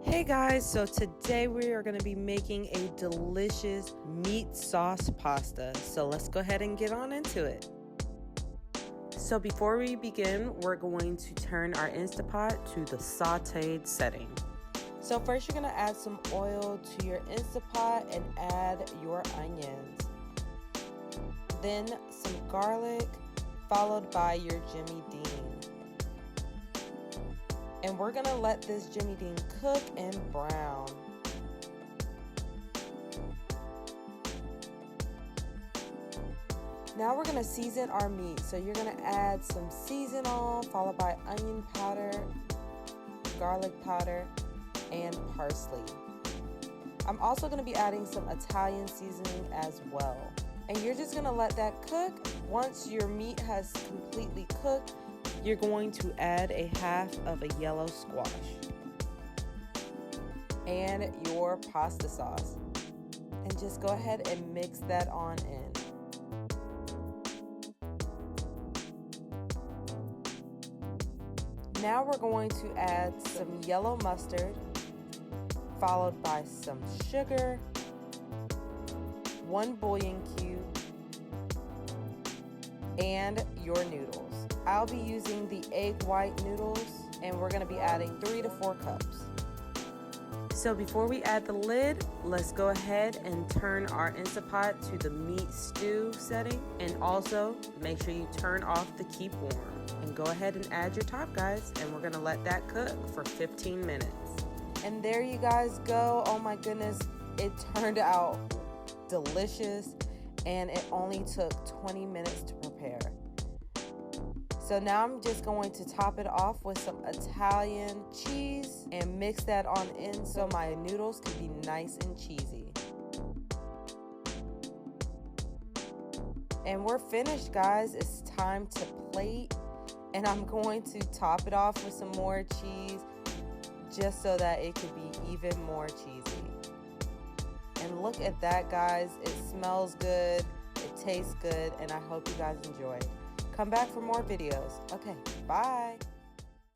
Hey guys, so today we are going to be making a delicious meat sauce pasta. So let's go ahead and get on into it. So before we begin, we're going to turn our Instapot to the sauteed setting. So first you're going to add some oil to your Instapot and add your onions. Then some garlic, followed by your Jimmy Dean. And we're gonna let this Jimmy Dean cook and brown. Now we're gonna season our meat. So you're gonna add some seasonal, followed by onion powder, garlic powder, and parsley. I'm also gonna be adding some Italian seasoning as well. And you're just gonna let that cook. Once your meat has completely cooked, you're going to add a half of a yellow squash and your pasta sauce, and just go ahead and mix that on in. Now we're going to add some yellow mustard, followed by some sugar, 1 bouillon cube, and your noodles. I'll be using the egg white noodles, and we're going to be adding 3 to 4 cups. So before we add the lid, let's go ahead and turn our Instapot to the meat stew setting, and also make sure you turn off the keep warm. And go ahead and add your top, guys, and we're going to let that cook for 15 minutes. And there you guys go. Oh my goodness, it turned out delicious, and it only took 20 minutes to prepare. So now I'm just going to top it off with some Italian cheese and mix that on in so my noodles can be nice and cheesy. And we're finished, guys. It's time to plate, and I'm going to top it off with some more cheese just so that it could be even more cheesy. And look at that, guys. It smells good, it tastes good, and I hope you guys enjoyed. Come back for more videos. Okay, bye.